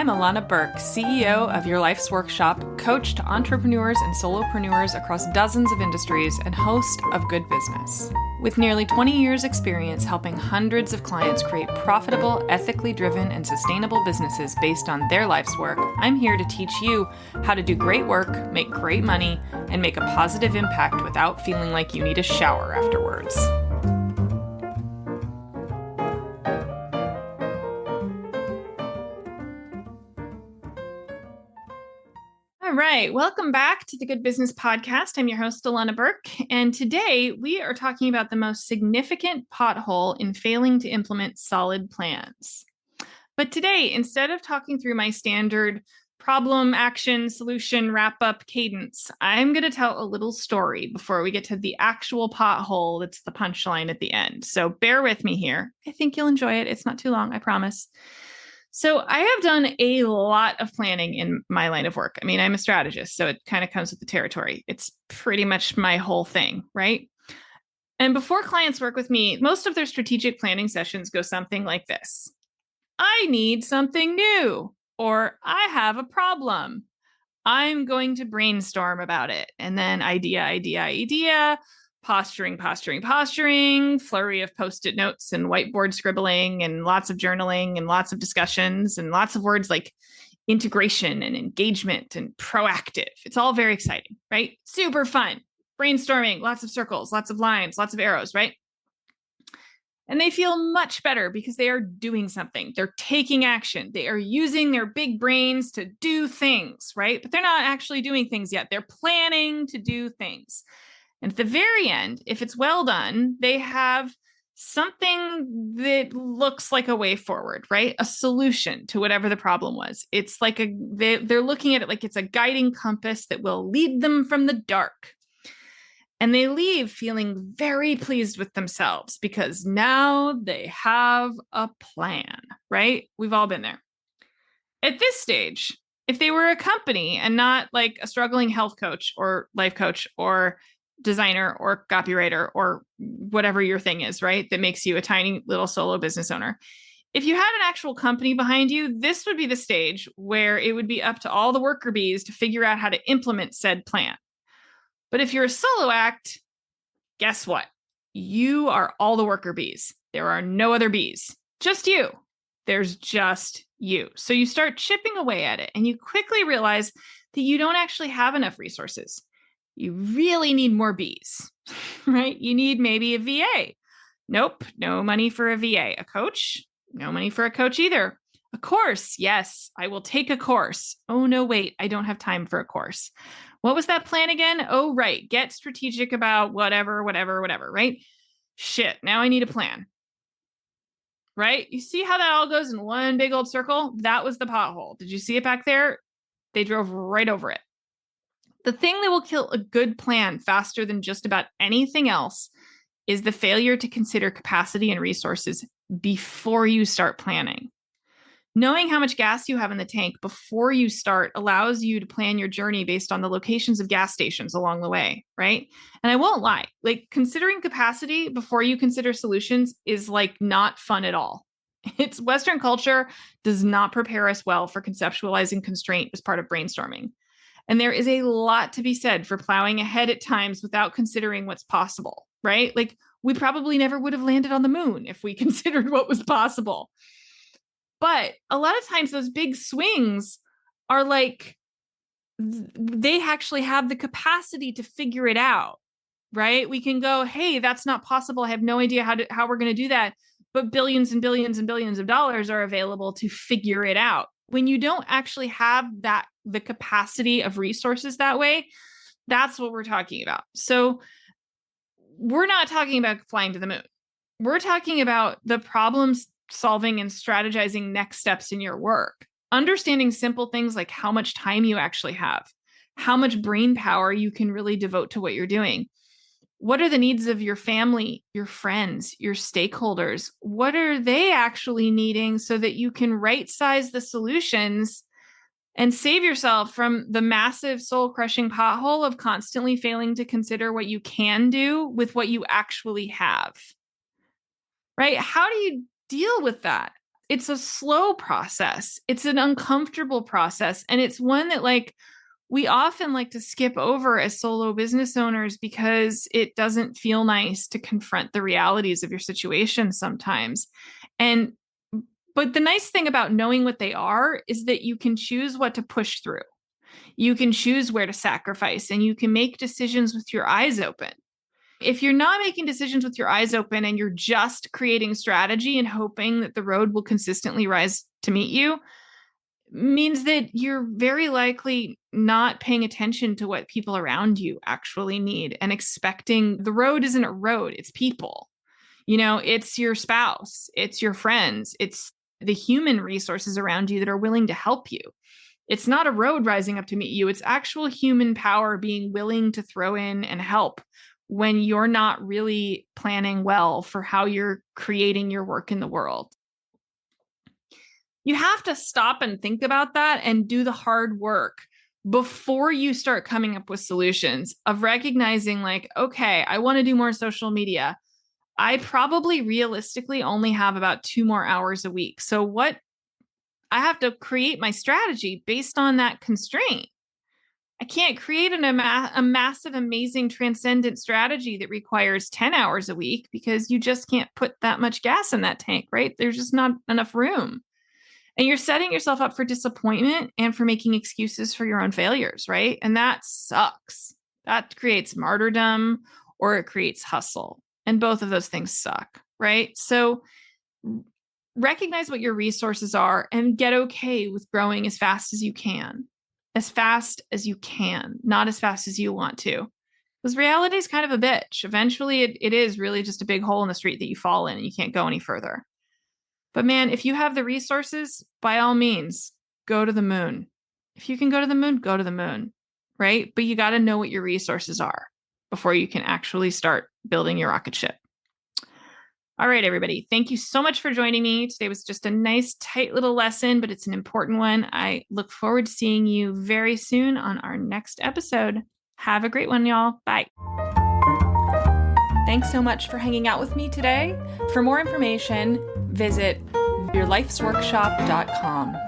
Illana Burk, CEO of Your Life's Workshop, coach to entrepreneurs and solopreneurs across dozens of industries, and host of Good Business. With nearly 20 years' experience helping hundreds of clients create profitable, ethically driven, and sustainable businesses based on their life's work, I'm here to teach you how to do great work, make great money, and make a positive impact without feeling like you need a shower afterwards. All right. Welcome back to the Good Business Podcast. I'm your host, Illana Burk, and today we are talking about the most significant pothole in failing to implement solid plans. But today, instead of talking through my standard problem, action, solution, wrap-up cadence, I'm going to tell a little story before we get to the actual pothole that's the punchline at the end. So bear with me here. I think you'll enjoy it. It's not too long, I promise. So I have done a lot of planning in my line of work. I mean, I'm a strategist, so it kind of comes with the territory. It's pretty much my whole thing, right? And before clients work with me, most of their strategic planning sessions go something like this. I need something new, or I have a problem. I'm going to brainstorm about it. And then idea, posturing, flurry of Post-it notes and whiteboard scribbling and lots of journaling and lots of discussions and lots of words like integration and engagement and proactive. It's all very exciting, right? Super fun. Brainstorming, lots of circles, lots of lines, lots of arrows, right? And they feel much better because they are doing something. They're taking action. They are using their big brains to do things, right? But they're not actually doing things yet. They're planning to do things. And at the very end, if it's well done, they have something that looks like a way forward, right? A solution to whatever the problem was. It's like they're looking at it like it's a guiding compass that will lead them from the dark. And they leave feeling very pleased with themselves because now they have a plan, right? We've all been there. At this stage, if they were a company and not like a struggling health coach or life coach or designer or copywriter or whatever your thing is, right? That makes you a tiny little solo business owner. If you had an actual company behind you, this would be the stage where it would be up to all the worker bees to figure out how to implement said plan. But if you're a solo act, guess what? You are all the worker bees. There are no other bees, just you. There's just you. So you start chipping away at it and you quickly realize that you don't actually have enough resources. You really need more bees, right? You need maybe a VA. Nope, no money for a VA. A coach? No money for a coach either. A course? Yes, I will take a course. Oh, no, wait, I don't have time for a course. What was that plan again? Oh, right. Get strategic about whatever, right? Shit, now I need a plan. Right? You see how that all goes in one big old circle? That was the pothole. Did you see it back there? They drove right over it. The thing that will kill a good plan faster than just about anything else is the failure to consider capacity and resources before you start planning. Knowing how much gas you have in the tank before you start allows you to plan your journey based on the locations of gas stations along the way, right? And I won't lie, like considering capacity before you consider solutions is like not fun at all. It's Western culture does not prepare us well for conceptualizing constraint as part of brainstorming. And there is a lot to be said for plowing ahead at times without considering what's possible, right? Like we probably never would have landed on the moon if we considered what was possible. But a lot of times those big swings are like, they actually have the capacity to figure it out, right? We can go, hey, that's not possible. I have no idea how we're going to do that. But billions and billions and billions of dollars are available to figure it out. When you don't actually have the capacity of resources that way, that's what we're talking about. So we're not talking about flying to the moon. We're talking about the problems solving and strategizing next steps in your work. Understanding simple things like how much time you actually have, how much brain power you can really devote to what you're doing. What are the needs of your family, your friends, your stakeholders? What are they actually needing so that you can right-size the solutions and save yourself from the massive soul-crushing pothole of constantly failing to consider what you can do with what you actually have? Right? How do you deal with that? it's a slow process. It's an uncomfortable process. And it's one that we often like to skip over as solo business owners because it doesn't feel nice to confront the realities of your situation sometimes. But the nice thing about knowing what they are is that you can choose what to push through. You can choose where to sacrifice, and you can make decisions with your eyes open. If you're not making decisions with your eyes open and you're just creating strategy and hoping that the road will consistently rise to meet you, means that you're very likely not paying attention to what people around you actually need and expecting the road isn't a road, it's people. It's your spouse, it's your friends, it's the human resources around you that are willing to help you. It's not a road rising up to meet you. It's actual human power being willing to throw in and help when you're not really planning well for how you're creating your work in the world. You have to stop and think about that and do the hard work before you start coming up with solutions of recognizing okay, I want to do more social media. I probably realistically only have about 2 more hours a week. So I have to create my strategy based on that constraint. I can't create a massive, amazing, transcendent strategy that requires 10 hours a week because you just can't put that much gas in that tank, right? There's just not enough room. And you're setting yourself up for disappointment and for making excuses for your own failures, right? And that sucks. That creates martyrdom or it creates hustle. And both of those things suck, right? So recognize what your resources are and get okay with growing as fast as you can. As fast as you can, not as fast as you want to. Because reality is kind of a bitch. Eventually, it is really just a big hole in the street that you fall in and you can't go any further. But man, if you have the resources, by all means, go to the moon. If you can go to the moon, go to the moon, right? But you got to know what your resources are before you can actually start building your rocket ship. All right, everybody. Thank you so much for joining me. Today was just a nice, tight little lesson, but it's an important one. I look forward to seeing you very soon on our next episode. Have a great one, y'all. Bye. Thanks so much for hanging out with me today. For more information, visit yourlifesworkshop.com.